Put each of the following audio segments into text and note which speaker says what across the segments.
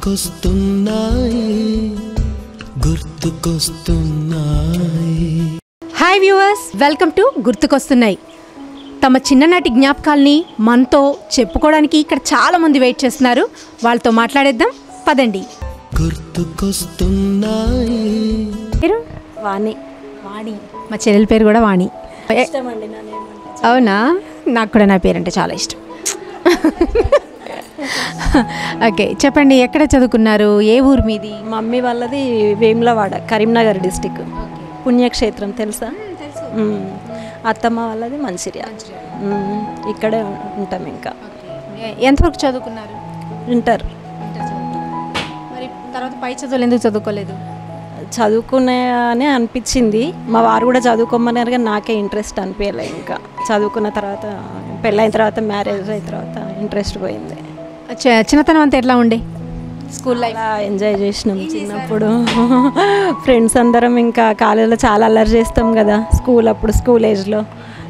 Speaker 1: గుర్తుకొస్తున్నాయి గుర్తుకొస్తున్నాయి.
Speaker 2: Hi viewers, welcome to గుర్తుకొస్తున్నాయి. తమ చిన్ననాటి జ్ఞాపకాల్ని మనతో చెప్పుకోవడానికి ఇక్కడ చాలామంది వెయిట్ చేస్తున్నారు. వాళ్ళతో మాట్లాడేద్దాం, పదండి.
Speaker 1: గుర్తుకొస్తున్నాయి.
Speaker 2: పేరు
Speaker 3: వాణి.
Speaker 2: మా చెల్లెల పేరు కూడా వాణి.
Speaker 3: ఇష్టమండి.
Speaker 2: అవునా? నాకు కూడా నా పేరంటే చాలా ఇష్టం. ఓకే, చెప్పండి, ఎక్కడ చదువుకున్నారు? ఏ ఊరు మీది?
Speaker 3: మమ్మీ వాళ్ళది వేములవాడ, కరీంనగర్ డిస్టిక్, పుణ్యక్షేత్రం తెలుసా? అత్తమ్మ వాళ్ళది మంచిర్యాల. ఇక్కడే ఉంటాం. ఇంకా
Speaker 2: ఎంతవరకు చదువుకున్నారు?
Speaker 3: ఇంటర్.
Speaker 2: మరి తర్వాత పై చదువులు ఎందుకు చదువుకోలేదు?
Speaker 3: చదువుకునే అనిపించింది. మా వారు కూడా చదువుకోమన్నారు, కానీ నాకే ఇంట్రెస్ట్ అనిపించలే. ఇంకా చదువుకున్న తర్వాత, పెళ్ళైన తర్వాత, మ్యారేజ్ అయిన తర్వాత ఇంట్రెస్ట్ పోయింది.
Speaker 2: చిన్నతనం అంతా ఎట్లా ఉండే? స్కూల్ లైఫ్
Speaker 3: ఎంజాయ్ చేసినాం చిన్నప్పుడు. ఫ్రెండ్స్ అందరం ఇంకా కాలేజీలో చాలా అల్లరి చేస్తాం కదా. స్కూల్ ఏజ్లో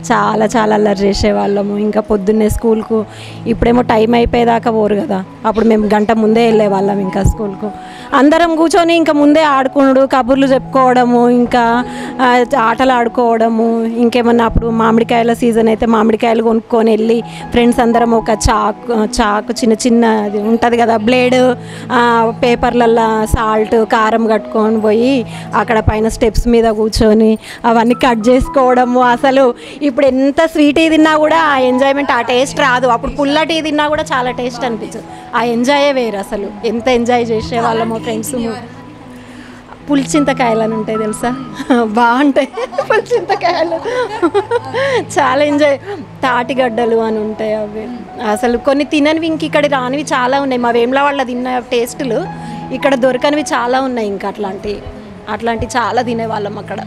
Speaker 3: చాలా అల్లరి చేసేవాళ్ళము. ఇంకా పొద్దున్నే స్కూల్కు, ఇప్పుడేమో టైం అయిపోయేదాకా పోరు కదా, అప్పుడు మేము గంట ముందే వెళ్ళేవాళ్ళం ఇంకా స్కూల్కు. అందరం కూర్చొని ఇంకా ముందే ఆడుకున్నాడు, కబుర్లు చెప్పుకోవడము, ఇంకా ఆటలు ఆడుకోవడము. ఇంకేమన్నా అప్పుడు మామిడికాయల సీజన్ అయితే మామిడికాయలు కొనుక్కొని వెళ్ళి ఫ్రెండ్స్ అందరం ఒక చాకు చిన్న అది ఉంటుంది కదా, బ్లేడ్, పేపర్లల్లో సాల్ట్, కారం కట్టుకొని పోయి అక్కడ పైన స్టెప్స్ మీద కూర్చొని అవన్నీ కట్ చేసుకోవడము. అసలు ఇప్పుడు ఎంత స్వీట్ తిన్నా కూడా ఆ ఎంజాయ్మెంట్, ఆ టేస్ట్ రాదు. అప్పుడు పుల్లటి తిన్నా కూడా చాలా టేస్ట్ అనిపించదు. ఆ ఎంజాయే వేరు. అసలు ఎంత ఎంజాయ్ చేసేవాళ్ళమో ఫ్రెండ్స్. పులిచింతకాయలు అని ఉంటాయి తెలుసా, బాగుంటాయి పులిచింతకాయలు. చాలా ఎంజాయ్. తాటిగడ్డలు అని ఉంటాయి అవి. అసలు కొన్ని తిననివి ఇంక ఇక్కడ రానివి చాలా ఉన్నాయి. మా వేములవాడలో తిన్న టేస్టులు ఇక్కడ దొరకనివి చాలా ఉన్నాయి. ఇంకా అట్లాంటివి చాలా తినేవాళ్ళం అక్కడ.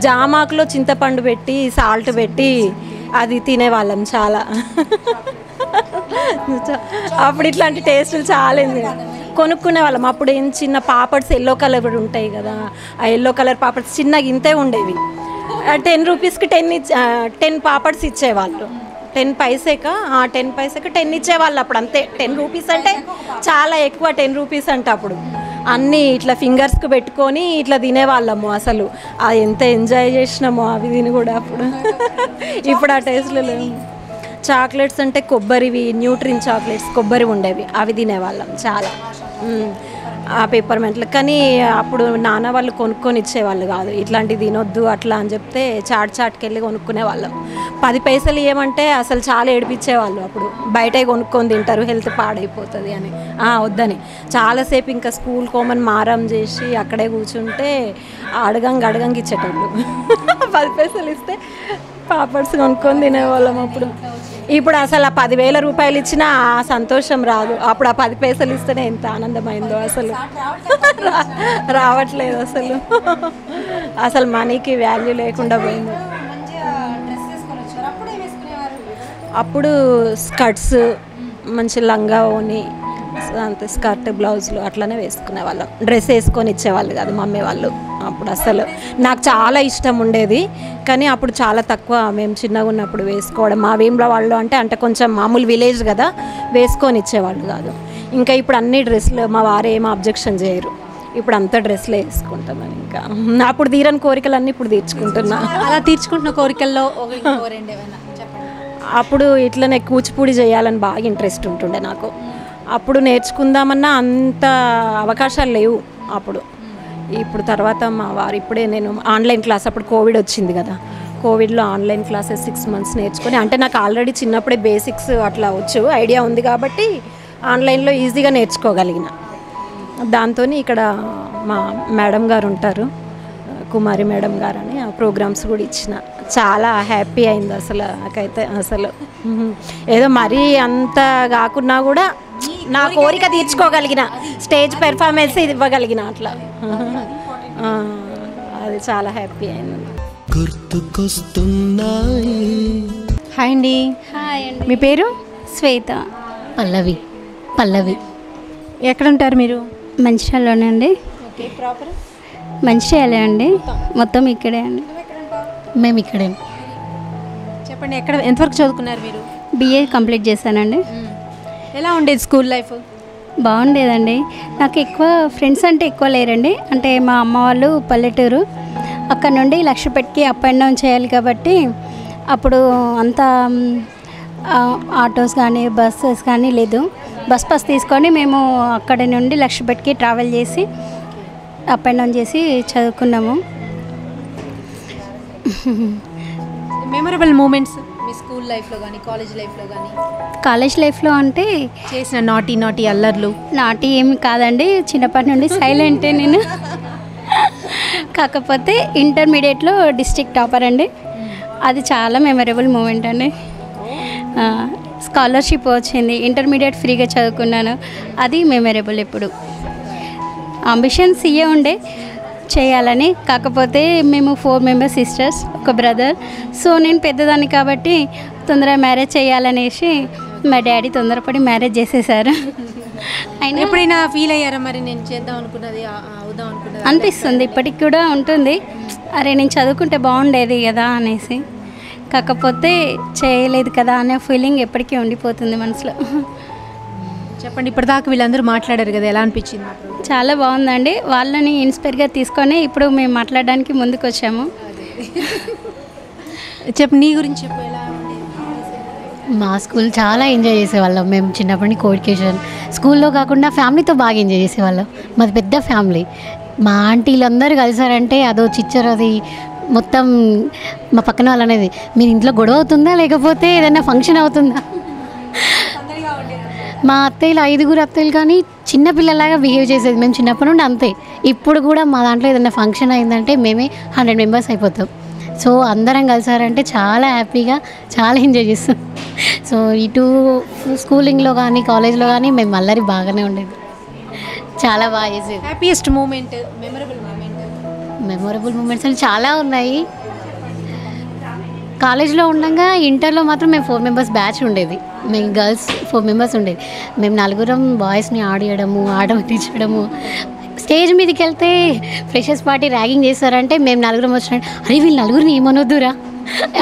Speaker 3: జామాకులో చింతపండు పెట్టి, సాల్ట్ పెట్టి అది తినేవాళ్ళం చాలా. అప్పుడు ఇట్లాంటి టేస్టులు చాలా కొనుక్కునే వాళ్ళం. అప్పుడు ఏం చిన్న పాపడ్స్ ఎల్లో కలర్ ఉంటాయి కదా, ఆ ఎల్లో కలర్ పాపడ్స్ చిన్నగా ఇంతే ఉండేవి. 10 రూపీస్కి 10 పాపడ్స్ ఇచ్చేవాళ్ళు. 10 పైసేకా 10 పైసేకి 10 ఇచ్చేవాళ్ళు అప్పుడు. అంతే. 10 రూపీస్ అంటే చాలా ఎక్కువ. 10 రూపీస్ అంటే అప్పుడు అన్నీ ఇట్లా ఫింగర్స్కి పెట్టుకొని ఇట్లా తినేవాళ్ళము. అసలు అది ఎంత ఎంజాయ్ చేసినామో అవి తిని కూడా అప్పుడు. ఇప్పుడు ఆ టేస్ట్లు లేవు. చాక్లెట్స్ అంటే కొబ్బరివి, న్యూట్రిన్ చాక్లెట్స్ కొబ్బరి ఉండేవి, అవి తినేవాళ్ళం చాలా. ఆ పేపర్మెంట్లు. కానీ అప్పుడు నాన్న వాళ్ళు కొనుక్కొని ఇచ్చేవాళ్ళు కాదు. ఇట్లాంటివి తినొద్దు అట్లా అని చెప్తే చాట్కి వెళ్ళి కొనుక్కునే వాళ్ళం. 10 పైసలు ఏమంటే అసలు చాలా ఏడిపించేవాళ్ళు. అప్పుడు బయట కొనుక్కొని తింటారు, హెల్త్ పాడైపోతుంది అని, వద్దని చాలాసేపు ఇంకా స్కూల్ కోమని మారం చేసి అక్కడే కూర్చుంటే అడగంగా ఇచ్చేటోళ్ళు. 10 పైసలు ఇస్తే పాపడ్స్ కొనుక్కొని తినేవాళ్ళం అప్పుడు. ఇప్పుడు అసలు ఆ 10,000 రూపాయలు ఇచ్చినా ఆ సంతోషం రాదు. అప్పుడు ఆ 10 పైసలు ఇస్తేనే ఎంత ఆనందమైందో అసలు. రావట్లేదు అసలు మనీకి వాల్యూ లేకుండా పోయింది. అప్పుడు స్కర్ట్స్, మంచి లంగా ఓని, అంతే స్కర్ట్, బ్లౌజులు అట్లనే వేసుకునే వాళ్ళం. డ్రెస్ వేసుకొని ఇచ్చేవాళ్ళు కాదు మమ్మీ వాళ్ళు అప్పుడు. అసలు నాకు చాలా ఇష్టం ఉండేది, కానీ అప్పుడు చాలా తక్కువ మేము చిన్నగా ఉన్నప్పుడు వేసుకోవడం. మా వేములవాడలో అంటే కొంచెం మామూలు విలేజ్ కదా, వేసుకొని ఇచ్చేవాళ్ళు కాదు. ఇంకా ఇప్పుడు అన్ని డ్రెస్సులు, మా వారు ఏం అబ్జెక్షన్ చేయరు. ఇప్పుడు అంతా డ్రెస్సులే వేసుకుంటామని. ఇంకా అప్పుడు తీరని కోరికలన్నీ ఇప్పుడు తీర్చుకుంటున్నా.
Speaker 2: అలా తీర్చుకుంటున్న కోరికల్లో
Speaker 3: అప్పుడు ఇట్లనే కూచిపూడి చేయాలని బాగా ఇంట్రెస్ట్ ఉంటుండే నాకు. అప్పుడు నేర్చుకుందామన్నా అంత అవకాశాలు లేవు అప్పుడు. ఇప్పుడు తర్వాత మా వారు, ఇప్పుడే నేను ఆన్లైన్ క్లాస్, అప్పుడు కోవిడ్ వచ్చింది కదా, కోవిడ్లో ఆన్లైన్ క్లాసెస్ 6 months నేర్చుకొని, అంటే నాకు ఆల్రెడీ చిన్నప్పుడే బేసిక్స్ అట్లా వచ్చు, ఐడియా ఉంది కాబట్టి ఆన్లైన్లో ఈజీగా నేర్చుకోగలిగిన. దాంతో ఇక్కడ మా మేడం గారు ఉంటారు, కుమారి మేడం గారు అని, ఆ ప్రోగ్రామ్స్ కూడా ఇచ్చిన. చాలా హ్యాపీ అయింది అసలు నాకైతే. అసలు ఏదో మరీ అంత కాకున్నా కూడా నా కోరిక తీర్చుకోగలిగిన, స్టేజ్ పెర్ఫార్మెన్స్ ఇవ్వగలిగిన, అట్లా అది చాలా హ్యాపీ అయింది.
Speaker 1: గుర్తుకొస్తున్నాయి.
Speaker 2: హాయ్ అండి.
Speaker 4: హాయ్ అండి.
Speaker 2: మీ పేరు?
Speaker 4: శ్వేత. పల్లవి.
Speaker 2: ఎక్కడ ఉంటారు మీరు?
Speaker 4: మంచిర్యాలలోనే అండి. మంచిర్యాలే అండి, మొత్తం ఇక్కడే అండి.
Speaker 5: మేము ఇక్కడే.
Speaker 2: చెప్పండి, ఎంతవరకు చదువుకున్నారు మీరు?
Speaker 4: BA కంప్లీట్ చేశానండి.
Speaker 2: ఎలా ఉండేది స్కూల్ లైఫ్?
Speaker 4: బాగుండేదండి. నాకు ఎక్కువ ఫ్రెండ్స్ అంటే ఎక్కువ లేరండి. అంటే మా అమ్మ వాళ్ళు పల్లెటూరు, అక్కడ నుండి లక్షపేటకి అప్ అండ్ డౌన్ చేయాలి కాబట్టి అప్పుడు అంతా ఆటోస్ కానీ బస్సెస్ కానీ లేదు. బస్ పాస్ తీసుకొని మేము అక్కడి నుండి లక్షపేటకి ట్రావెల్ చేసి అప్ అండ్ డౌన్ చేసి చదువుకున్నాము.
Speaker 2: మెమరబుల్ మూమెంట్స్ మీ స్కూల్ లైఫ్లో కానీ కాలేజ్ లైఫ్లో కానీ?
Speaker 4: కాలేజ్ లైఫ్లో అంటే
Speaker 2: చేసిన నాటి అల్లర్లు?
Speaker 4: నాటి ఏమి కాదండి, చిన్నప్పటి నుండి సైలెంటే నేను. కాకపోతే ఇంటర్మీడియట్లో డిస్ట్రిక్ట్ టాపర్ అండి, అది చాలా మెమరబుల్ మూమెంట్ అండి. స్కాలర్షిప్ వచ్చింది, ఇంటర్మీడియట్ ఫ్రీగా చదువుకున్నాను, అది మెమరబుల్. ఇప్పుడు అంబిషన్ సీఏ ఉండే చేయాలని, కాకపోతే మేము 4 మెంబర్స్ సిస్టర్స్, ఒక బ్రదర్. సో నేను పెద్దదాన్ని కాబట్టి తొందరగా మ్యారేజ్ చేయాలనేసి మా డాడీ తొందరపడి మ్యారేజ్ చేసేసారు.
Speaker 2: అయినా ఎప్పుడైనా ఫీల్ అయ్యారా మరి నేను చేద్దాం అనుకున్నది అవుదాం అనుకున్నది?
Speaker 4: అనిపిస్తుంది, ఇప్పటికి కూడా ఉంటుంది, అరే నేను చదువుకుంటే బాగుండేది కదా అనేసి. కాకపోతే చేయలేదు కదా అనే ఫీలింగ్ ఎప్పటికీ ఉండిపోతుంది మనసులో.
Speaker 2: చెప్పండి, ఇప్పటిదాకా వీళ్ళందరూ మాట్లాడారు కదా, ఎలా అనిపించింది?
Speaker 4: చాలా బాగుందండి, వాళ్ళని ఇన్స్పైర్గా తీసుకొని ఇప్పుడు మేము మాట్లాడడానికి ముందుకు వచ్చాము.
Speaker 2: చెప్పు, నీ గురించి చెప్పు, ఎలా ఉండేది?
Speaker 5: మా స్కూల్ చాలా ఎంజాయ్ చేసేవాళ్ళం మేము చిన్నప్పటి కోఎడ్యుకేషన్. స్కూల్లో కాకుండా ఫ్యామిలీతో బాగా ఎంజాయ్ చేసేవాళ్ళం. మాది పెద్ద ఫ్యామిలీ. మా ఆంటీలు అందరూ కలిసారంటే అదో చిచ్చర్, అది మొత్తం మా పక్కన వాళ్ళు అనేది, మీరు ఇంట్లో గొడవ అవుతుందా లేకపోతే ఏదైనా ఫంక్షన్ అవుతుందా. మా అత్తయ్యలు 5 అత్తయ్యలు కానీ చిన్నపిల్లలాగా బిహేవ్ చేసేది మేము చిన్నప్పటి నుండి అంతే. ఇప్పుడు కూడా మా దాంట్లో ఏదైనా ఫంక్షన్ అయిందంటే మేమే 100 మెంబర్స్ అయిపోతాం. సో అందరం కలిసారంటే చాలా హ్యాపీగా చాలా ఎంజాయ్ చేస్తాం. సో ఇటు స్కూలింగ్లో కానీ కాలేజ్లో కానీ మేము అల్లరి బాగానే ఉండేది, చాలా బాగా చేసేది.
Speaker 2: హ్యాపీయెస్ట్ మూమెంట్,
Speaker 5: మెమొరబుల్ మూమెంట్స్ అని చాలా ఉన్నాయి. కాలేజ్లో ఉండగా ఇంటర్లో మాత్రం మేము 4 మెంబర్స్ బ్యాచ్ ఉండేది. మేము గర్ల్స్ 4 మెంబర్స్ ఉండేది. మేము 4 బాయ్స్ని ఆడించడము. స్టేజ్ మీదకి వెళ్తే ఫ్రెషర్స్ పార్టీ ర్యాగింగ్ చేస్తారంటే మేము 4 వచ్చినట్టు, అరే వీళ్ళు 4 ఏమనొద్దురా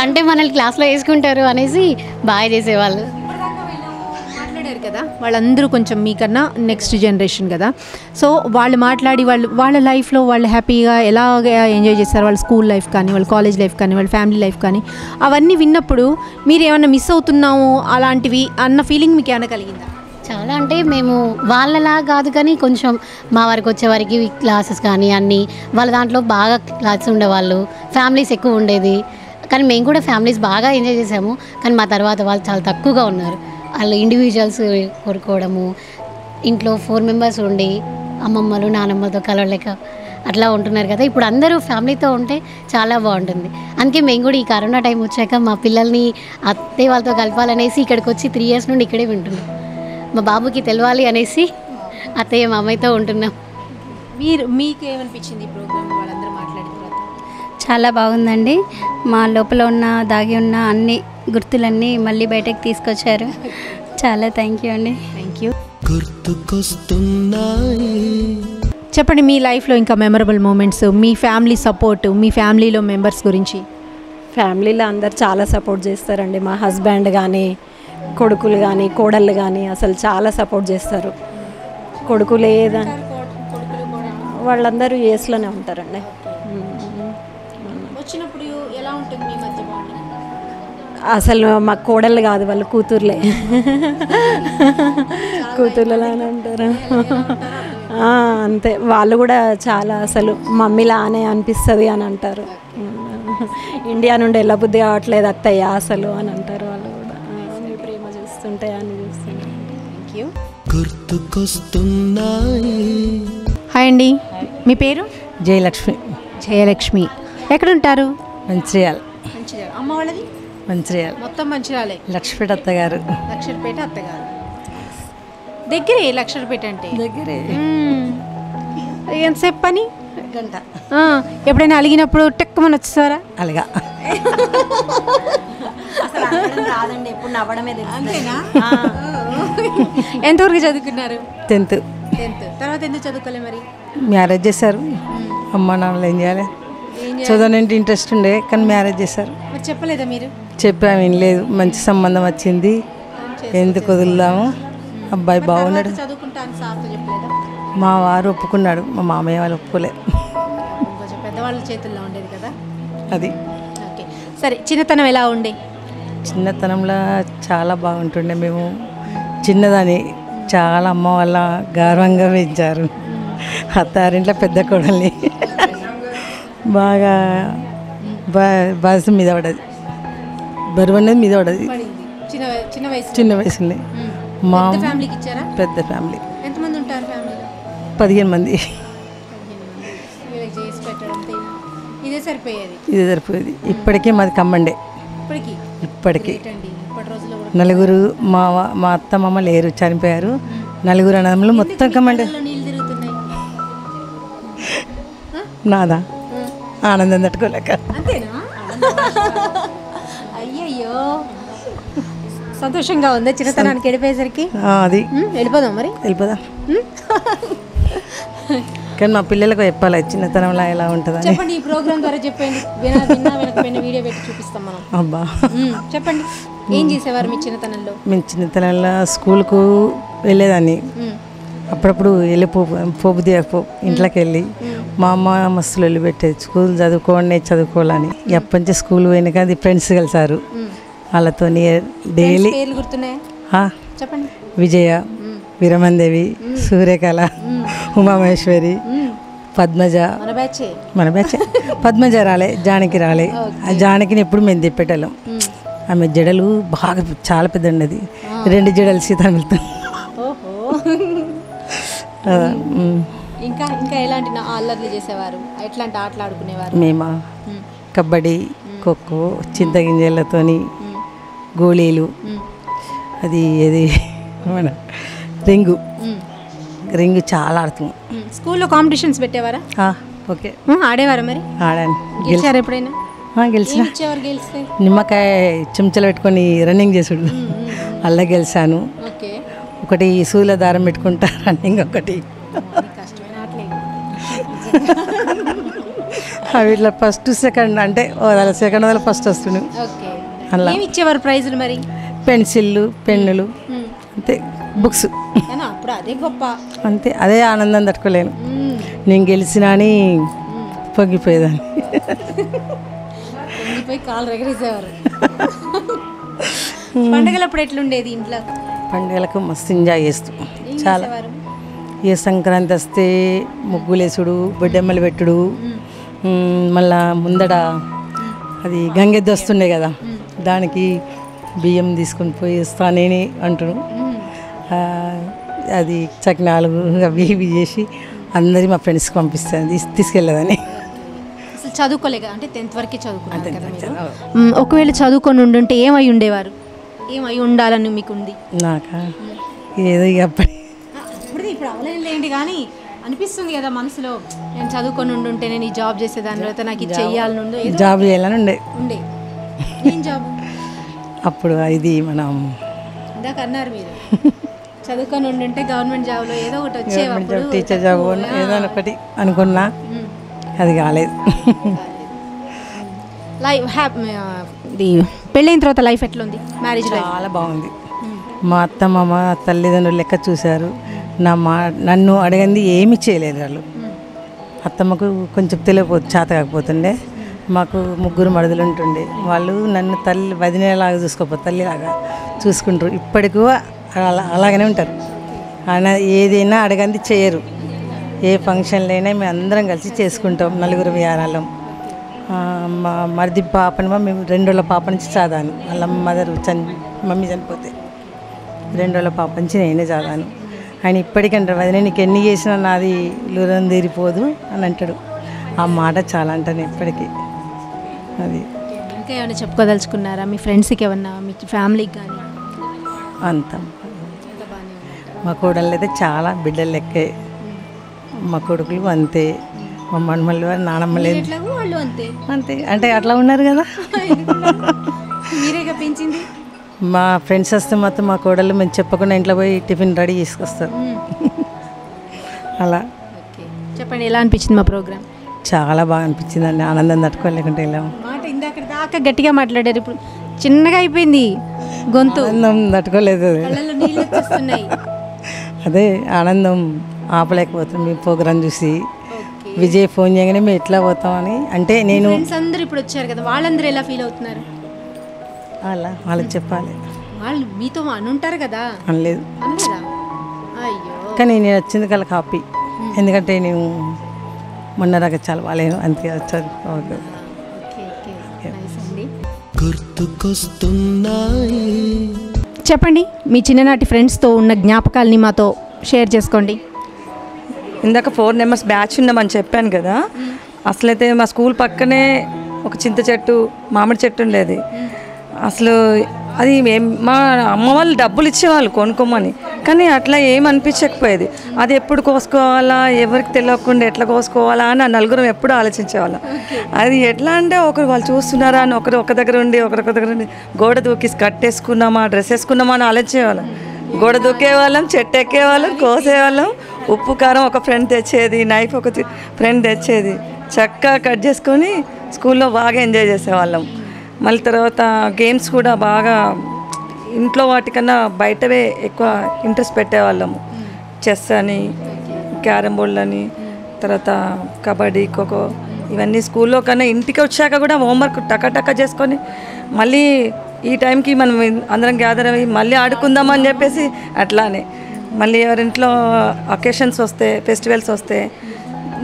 Speaker 5: అంటే మనల్ని క్లాస్లో వేసుకుంటారు అనేసి బాగా చేసేవాళ్ళు.
Speaker 2: మాట్లాడారు కదా, వాళ్ళందరూ కొంచెం మీకన్నా నెక్స్ట్ జనరేషన్ కదా. సో వాళ్ళు మాట్లాడి వాళ్ళ లైఫ్లో వాళ్ళు హ్యాపీగా ఎలాగ ఎంజాయ్ చేస్తారు, వాళ్ళ స్కూల్ లైఫ్ కానీ వాళ్ళ కాలేజ్ లైఫ్ కానీ వాళ్ళ ఫ్యామిలీ లైఫ్ కానీ, అవన్నీ విన్నప్పుడు మీరు ఏమన్నా మిస్ అవుతున్నాము అలాంటివి అన్న ఫీలింగ్ మీకు ఏమైనా కలిగిందా?
Speaker 5: చాలా అంటే మేము వాళ్ళలా కాదు కానీ కొంచెం మా వరకు వచ్చేవారికి క్లాసెస్ కానీ అన్నీ వాళ్ళ దాంట్లో బాగా క్లాసెస్ ఉండేవాళ్ళు, ఫ్యామిలీస్ ఎక్కువ ఉండేది. కానీ మేము కూడా ఫ్యామిలీస్ బాగా ఎంజాయ్ చేసాము. కానీ మా తర్వాత వాళ్ళు చాలా తక్కువగా ఉన్నారు. వాళ్ళు ఇండివిజువల్స్ కొనుక్కోవడము, ఇంట్లో 4 మెంబర్స్ ఉండి అమ్మమ్మలు నానమ్మలతో కలవలేక అట్లా ఉంటున్నారు కదా. ఇప్పుడు అందరూ ఫ్యామిలీతో ఉంటే చాలా బాగుంటుంది. అందుకే మేము కూడా ఈ కరోనా టైం వచ్చాక మా పిల్లల్ని అత్తయ్య వాళ్ళతో కలపాలనేసి ఇక్కడికి వచ్చి 3 years నుండి ఇక్కడే ఉంటున్నాం. మా బాబుకి తెలవాలి అనేసి అత్తయ్య మా అమ్మాయితో ఉంటున్నాం.
Speaker 2: మీకు ఏమనిపించింది ఈ ప్రోగ్రామ్ వాళ్ళందరూ మాట్లాడిన తర్వాత?
Speaker 4: చాలా బాగుందండి. మా లోపల ఉన్న దాగి ఉన్న అన్ని గుర్తులన్నీ మళ్ళీ బయటకు తీసుకొచ్చారు. చాలా థ్యాంక్ యూ అండి.
Speaker 2: Thank you.
Speaker 1: గుర్తుకొస్తున్నాయి.
Speaker 2: చెప్పండి, మీ లైఫ్లో ఇంకా మెమరబుల్ మూమెంట్స్, మీ ఫ్యామిలీ సపోర్ట్, మీ ఫ్యామిలీలో మెంబర్స్ గురించి.
Speaker 3: ఫ్యామిలీలో అందరు చాలా సపోర్ట్ చేస్తారండి. మా హస్బెండ్ కానీ కొడుకులు కానీ కోడళ్ళు కానీ అసలు చాలా సపోర్ట్ చేస్తారు. కొడుకులు వాళ్ళందరూ యూఎస్లోనే ఉంటారండి.
Speaker 2: వచ్చినప్పుడు ఎలా ఉంటుంది మీ మధ్య బాండింగ్?
Speaker 3: అసలు మా కోడళ్ళు కాదు, వాళ్ళు కూతుర్లే. కూతుర్లలానే ఉంటారు అంతే. వాళ్ళు కూడా చాలా అసలు మమ్మీలానే అనిపిస్తుంది అని అంటారు. ఇండియా నుండి ఎలా బుద్ధి కావట్లేదు అత్తయ్య అసలు అని అంటారు. వాళ్ళు కూడా ప్రేమ చూస్తుంటే అని చూస్తుంటారు.
Speaker 2: Thank you.
Speaker 1: గుర్తుకొస్తున్నాయి.
Speaker 2: హాయ్ అండి, మీ పేరు?
Speaker 6: జయలక్ష్మి.
Speaker 2: జయలక్ష్మి. ఎక్కడుంటారు?
Speaker 6: మంచిర్యాల.
Speaker 2: మంచిర్యాల. అమ్మ వాళ్ళది
Speaker 6: మంచిర్యాల.
Speaker 2: మొత్తం మంచిర్యాలే.
Speaker 6: లక్ష్మీపేట అత్తగారు.
Speaker 2: లక్షపేట అత్తగారు దగ్గరే. లక్షపేట అంటే
Speaker 6: దగ్గరే.
Speaker 2: ఎంతసేపు పని?
Speaker 6: గంట.
Speaker 2: ఎప్పుడైనా అలిగినప్పుడు టెక్కమని వచ్చేసారా?
Speaker 6: అలాగా
Speaker 3: రాదండి, ఎప్పుడు నవ్వడమే
Speaker 2: అంతేనా? ఎంతవరకు చదువుకున్నారు?
Speaker 6: 10th.
Speaker 2: తర్వాత ఎందుకు చదువుకోలే మరి?
Speaker 6: మ్యారేజ్ చేశారు. అమ్మ నాన్నలు ఏం చేయాలి, చదవనంటే ఇంట్రెస్ట్ ఉండే కానీ మ్యారేజ్ చేశారు.
Speaker 2: మరి చెప్పలేదా మీరు?
Speaker 6: చెప్పాము, వినలేదు. మంచి సంబంధం వచ్చింది, ఎందుకు వదులుదాము అబ్బాయి బాగున్నాడు.
Speaker 2: చదువుకుంటా అని సార్తో చెప్పలేదా?
Speaker 6: మా వారు ఒప్పుకున్నాడు, మా మామయ్య వాళ్ళు ఒప్పుకోలే.
Speaker 2: కొంచెం పెద్దవాళ్ళ చేతుల్లో ఉండేది కదా
Speaker 6: అది.
Speaker 2: ఓకే, సరే. చిన్నతనం ఎలా ఉండే?
Speaker 6: చిన్నతనంలో చాలా బాగుంటుండే. మేము చిన్నదాన్ని చాలా అమ్మ వాళ్ళ గర్వంగా పెంచారు. అత్తారింట్లో పెద్ద కోడల్ని బాగా బాధ్యత మీద పడది, బరువు అనేది మీద పడది. చిన్న వయసులో మా
Speaker 2: ఫ్యామిలీకి ఇచ్చారా?
Speaker 6: పెద్ద ఫ్యామిలీ.
Speaker 2: ఎంతమంది ఉంటారు ఫ్యామిలీలో?
Speaker 6: 15 మంది.
Speaker 2: చేసి పెట్టడం ఇదే సరిపోయేది.
Speaker 6: ఇదే సరిపోయేది. ఇప్పటికీ మాది ఖమ్మండే. ఇప్పటికీ
Speaker 2: ఇప్పటి రోజుల్లో
Speaker 6: నలుగురు. మా అత్త మామ లేరు, చనిపోయారు. నలుగురు అన్నదమ్ములు మొత్తం ఖమ్మండే.
Speaker 2: నీళ్ళు తిరుగుతున్నాయి.
Speaker 6: నాదా ఆనందం తట్టుకోలేక.
Speaker 2: అంతేనా? అయ్యయ్యో, సంతోషంగా ఉందా చిన్నతనానికి వెళ్ళిపోయేసరికి?
Speaker 6: అది
Speaker 2: వెళ్ళిపోదాం మరి,
Speaker 6: వెళ్ళిపోదా. కానీ మా పిల్లలకు చెప్పాలి చిన్నతనంలో ఎలా ఉంటుందని.
Speaker 2: చెప్పండి, ఈ ప్రోగ్రామ్ ద్వారా చెప్పండి. వెనకపోయిన వీడియో పెట్టి చూపిస్తాం మనం.
Speaker 6: అబ్బా,
Speaker 2: చెప్పండి, ఏం చేసేవారు మీ చిన్నతనంలో?
Speaker 6: మేము చిన్నతనంలో స్కూల్కు వెళ్ళేదాన్ని. అప్పుడప్పుడు వెళ్ళి పోపు దిగపో ఇంట్లోకి వెళ్ళి మా అమ్మ మస్తులు వెళ్ళి పెట్టేది, స్కూల్ చదువుకోవాలని. ఎప్పటి నుంచి స్కూల్ పోయినాక అది ఫ్రెండ్స్ కలిసారు, వాళ్ళతో డైలీ.
Speaker 2: పేర్లు గుర్తున్నాయా? చెప్పండి.
Speaker 6: విజయ, వీరమందేవి, సూర్యకళ, ఉమామహేశ్వరి, పద్మజ. మన బ్యాచ్. పద్మజ రాలే, జానకి రాలే. ఆ జానకిని ఎప్పుడు మేము తిప్పేటోళ్ళం. ఆమె జడలు బాగా చాలా పెద్ద ఉండేది, 2 జడలు సీతాను వెళ్తాం.
Speaker 2: ఇంకా ఇంకా ఎలాంటి అల్లర్లు చేసేవారు? ఎట్లాంటి ఆటలు ఆడుకునేవారు?
Speaker 6: మేమా కబడ్డీ, ఖోఖో, చింతగింజలతోని గోళీలు, అది మన రింగు చాలా ఆడుతున్నాం.
Speaker 2: స్కూల్లో కాంపిటీషన్స్ పెట్టేవారా?
Speaker 6: ఓకే,
Speaker 2: ఆడేవారా? మరి
Speaker 6: ఆడాను.
Speaker 2: గెలిచారు ఎప్పుడైనా?
Speaker 6: గెలిచిన.
Speaker 2: గెలిస్తే
Speaker 6: నిమ్మకాయ చెంచాలు పెట్టుకొని రన్నింగ్ చేసుడు, అలా గెలిచాను. ఒకటి సూల దారం పెట్టుకుంటా రన్నింగ్, ఒకటి వీటిలో ఫస్ట్ సెకండ్, అంటే సెకండ్ వల్ల ఫస్ట్ వస్తుంది. అలా
Speaker 2: ఇచ్చేవారు ప్రైజులు మరి?
Speaker 6: పెన్సిళ్ళు, పెన్నులు, అంతే. బుక్స్
Speaker 2: అప్పుడు అదే గొప్ప,
Speaker 6: అంతే. అదే ఆనందం తట్టుకోలేను. నేను గెలిచినా అని పొంగిపోయేదాన్ని.
Speaker 2: కాలు ఎగరేసేవారు. పండుగలప్పుడు ఎట్లుండేది ఇంట్లో?
Speaker 6: పండుగలకు మస్తు ఎంజాయ్ చేస్తూ చాలా. ఏ సంక్రాంతి వస్తే ముగ్గులేసుడు, బొడ్డెమ్మలు పెట్టుడు, మళ్ళా ముందడ అది గంగెద్దు వస్తుండే కదా, దానికి బియ్యం తీసుకొని పోయి ఇస్తానేని అంటును. అది చకినాలు అవి ఇవి చేసి అందరి మా ఫ్రెండ్స్కి పంపిస్తాను, తీసుకెళ్ళేదని.
Speaker 2: అసలు చదువుకోలేక, అంటే 10th వరకే చదువుకున్నాను. ఒకవేళ చదువుకొని ఉండుంటే ఏమై ఉండేవారు? ఏమై ఉండాలని మీకు ఉంది?
Speaker 6: నాకా ఏదో ఇక
Speaker 2: ఇప్పుడు అవలేండి, కానీ అనిపిస్తుంది కదా మనసులో, నేను చదువుకొని ఉండుంటే నేను ఈ జాబ్ చేసేదాని తర్వాత నాకు ఇది చెయ్యాలని ఉండే,
Speaker 6: జాబ్ చేయాలని ఉండే.
Speaker 2: ఏం జాబ్
Speaker 6: అప్పుడు? ఇది మనం
Speaker 2: ఇందాక అన్నారు మీరు, చదువుకొని ఉండుంటే గవర్నమెంట్ జాబ్లో ఏదో ఒకటి వచ్చేవాడు,
Speaker 6: టీచర్ జాబ్ ఏదో ఒకటి అనుకున్నా, అది కాలేదు.
Speaker 2: లైఫ్ పెళ్ళైన తర్వాత లైఫ్ ఎట్లుంది? మ్యారేజ్
Speaker 6: చాలా బాగుంది. మా అత్త మామ తల్లిదండ్రులు లెక్క చూశారు. నన్ను అడగంది ఏమీ చేయలేదు వాళ్ళు. అత్తమ్మకు కొంచెం చేత కాకపోతుండే. మాకు 3 మడుదులు ఉంటుండే. వాళ్ళు నన్ను వదినేలాగా చూసుకోపోతే తల్లిలాగా చూసుకుంటారు. ఇప్పటికీ అలాగనే ఉంటారు. ఆయన ఏదైనా అడగంది చేయరు. ఏ ఫంక్షన్లు అయినా మేము అందరం కలిసి చేసుకుంటాం, 4 విహారాలం. మా మరిది పాపని మేము 2 రోజుల పాప నుంచి చదివాను. వాళ్ళ మమ్మీ చనిపోతే 2 రోజుల పాప నుంచి నేనే చదివాను. ఆయన ఇప్పటికంటారు, వదిలే నీకు ఎన్ని చేసినా నాది లూరం తీరిపోదు అని అంటాడు. ఆ మాట చాలా అంటాను ఇప్పటికీ. అది
Speaker 2: ఇంకా ఏమైనా చెప్పుకోదలుచుకున్నారా మీ ఫ్రెండ్స్కి, ఏమన్నా మీ ఫ్యామిలీకి కానీ?
Speaker 6: అంత మా కోడళ్ళు అయితే చాలా బిడ్డలు లెక్కే. మా కొడుకులు అంతే, మా మనమల్లి వారు నానమ్మలేదు అంతే. అంటే అట్లా ఉన్నారు కదా.
Speaker 2: మీరేగా పెంచింది.
Speaker 6: మా ఫ్రెండ్స్ వస్తే మొత్తం మా కోడళ్ళు మేము చెప్పకుండా ఇంట్లో పోయి టిఫిన్ రెడీ చేసుకొస్తారు. అలా.
Speaker 2: చెప్పండి, ఎలా అనిపించింది మా ప్రోగ్రామ్?
Speaker 6: చాలా బాగా అనిపించింది అండి, ఆనందం తట్టుకోలేకుంటే వెళ్ళాము.
Speaker 2: మాట ఇందాక దాకా గట్టిగా మాట్లాడారు, ఇప్పుడు చిన్నగా అయిపోయింది గొంతు,
Speaker 6: ఆనందం తట్టుకోలేదు. అదే ఆనందం ఆపలేకపోతున్నాం మీ ప్రోగ్రాం చూసి. విజయ్ ఫోన్ చేయగానే మేము ఎట్లా పోతామని అంటే నేను
Speaker 2: ఫ్రెండ్స్ అందరూ ఇప్పుడు వచ్చారు కదా, వాళ్ళందరూ ఎలా ఫీల్ అవుతున్నారు?
Speaker 6: వాళ్ళకి చెప్పాలి.
Speaker 2: వాళ్ళు మీతో అనుంటారు కదా?
Speaker 6: అనలేదు.
Speaker 2: అనలేదా? అయ్యో.
Speaker 6: కానీ నేను వచ్చింది కల హ్యాపీ, ఎందుకంటే నేను మొన్న దాకా చాలా బాగాలేను అంతే వచ్చారు.
Speaker 1: గుర్తుకొస్తున్నాయి.
Speaker 2: చెప్పండి, మీ చిన్ననాటి ఫ్రెండ్స్తో ఉన్న జ్ఞాపకాలని మాతో షేర్ చేసుకోండి.
Speaker 7: ఇందాక 4 మెంబర్స్ బ్యాచ్ ఉన్నామని చెప్పాను కదా, అసలైతే మా స్కూల్ పక్కనే ఒక చింత చెట్టు, మామిడి చెట్టు ఉండేది. అసలు అది మా అమ్మ వాళ్ళు డబ్బులు ఇచ్చేవాళ్ళు కొనుక్కోమని, కానీ అట్లా ఏమనిపించకపోయేది. అది ఎప్పుడు కోసుకోవాలా, ఎవరికి తెలియకుండా ఎట్లా కోసుకోవాలా అని ఆ నలుగురం ఎప్పుడు ఆలోచించేవాళ్ళం. అది ఎట్లా అంటే ఒకరు వాళ్ళు చూస్తున్నారా అని ఒకరు ఒక దగ్గర ఉండి ఒకరొక దగ్గర ఉండి గోడ దూకి స్కర్ట్ వేసుకున్నామా, డ్రెస్ వేసుకున్నామా అని ఆలోచించేవాళ్ళం. గోడ దూకేవాళ్ళం, చెట్టు ఎక్కేవాళ్ళం, కోసేవాళ్ళం. ఉప్పు కారం ఒక ఫ్రెండ్ తెచ్చేది, నైఫ్ ఒక ఫ్రెండ్ తెచ్చేది. చక్కగా కట్ చేసుకొని స్కూల్లో బాగా ఎంజాయ్ చేసేవాళ్ళం. మళ్ళీ తర్వాత గేమ్స్ కూడా బాగా ఇంట్లో వాటికన్నా బయటవే ఎక్కువ ఇంట్రెస్ట్ పెట్టేవాళ్ళము. చెస్ అని, క్యారమ్ బోర్డ్ అని, తర్వాత కబడ్డీ, ఖోఖో, ఇవన్నీ స్కూల్లో కన్నా ఇంటికి వచ్చాక కూడా హోంవర్క్ టక చేసుకొని మళ్ళీ ఈ టైంకి మనం అందరం గ్యాదర్ అయ్యి మళ్ళీ ఆడుకుందామని చెప్పేసి అట్లానే మళ్ళీ ఎవరింట్లో అకేషన్స్ వస్తే, ఫెస్టివల్స్ వస్తే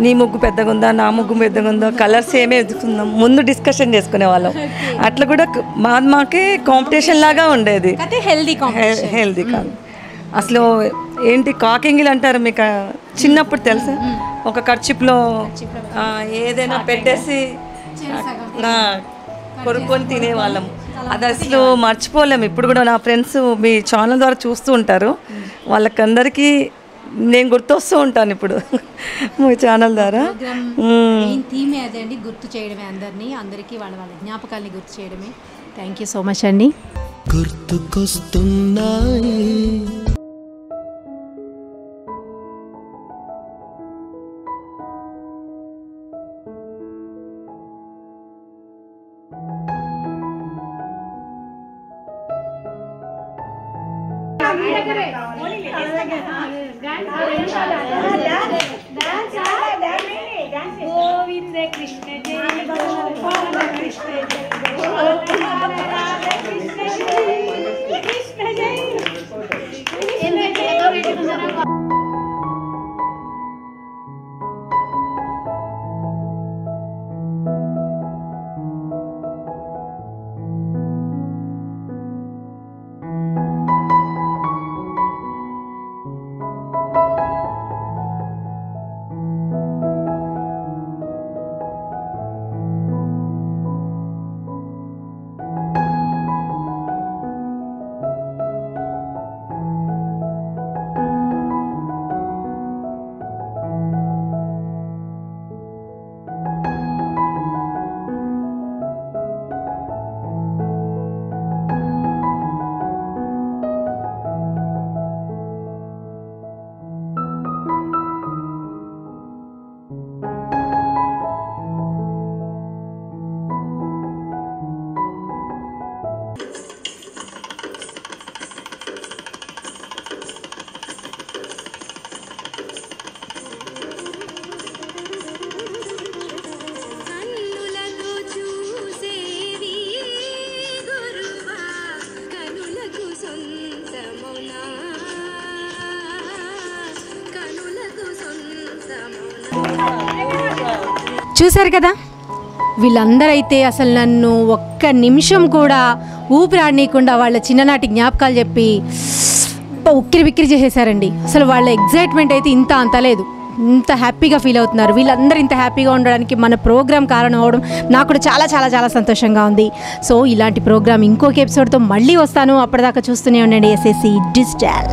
Speaker 7: నీ ముగ్గు పెద్దగా ఉందా, నా ముగ్గు పెద్దగా ఉందా, కలర్స్ ఏమే ఎదుగుతుందాం ముందు డిస్కషన్ చేసుకునే వాళ్ళం. అట్లా కూడా మాకే కాంపిటీషన్ లాగా ఉండేది. హెల్దీ కాదు అసలు. ఏంటి కాకింగిల్ అంటారు మీకు చిన్నప్పుడు తెలుసా? ఒక కర్చిప్లో ఏదైనా పెట్టేసి కొనుక్కొని తినేవాళ్ళం. అది అసలు మర్చిపోలేము. ఇప్పుడు కూడా నా ఫ్రెండ్స్ మీ ఛానల్ ద్వారా చూస్తూ ఉంటారు, వాళ్ళకందరికీ నేను గుర్తొస్తూ ఉంటాను ఇప్పుడు మీ ఛానల్ ద్వారా.
Speaker 2: థీమే అదే అండి, గుర్తు చేయడమే అందరికీ వాళ్ళ జ్ఞాపకాలని గుర్తు చేయడమే. థ్యాంక్ యూ సో మచ్ అండి.
Speaker 1: గుర్తుకొస్తున్నాయి.
Speaker 8: గోవింద కృష్ణ జయ గోపాల కృష్ణ జయ గోపాల కృష్ణ జయ కృష్ణ జయ.
Speaker 2: చూశారు కదా, వీళ్ళందరైతే అసలు నన్ను ఒక్క నిమిషం కూడా ఊపిరాడనీయకుండా వాళ్ళ చిన్ననాటి జ్ఞాపకాలు చెప్పి ఉక్కిరి బిక్కిరి చేసేసారండి. అసలు వాళ్ళ ఎగ్జైట్మెంట్ అయితే అంత లేదు, ఇంత హ్యాపీగా ఫీల్ అవుతున్నారు. వీళ్ళందరూ ఇంత హ్యాపీగా ఉండడానికి మన ప్రోగ్రామ్ కారణం అవడం నాకు కూడా చాలా చాలా చాలా సంతోషంగా ఉంది. సో ఇలాంటి ప్రోగ్రామ్ ఇంకొక ఎపిసోడ్తో మళ్ళీ వస్తాను. అప్పటిదాకా చూస్తూనే ఉండండి SSC డిజిటల్.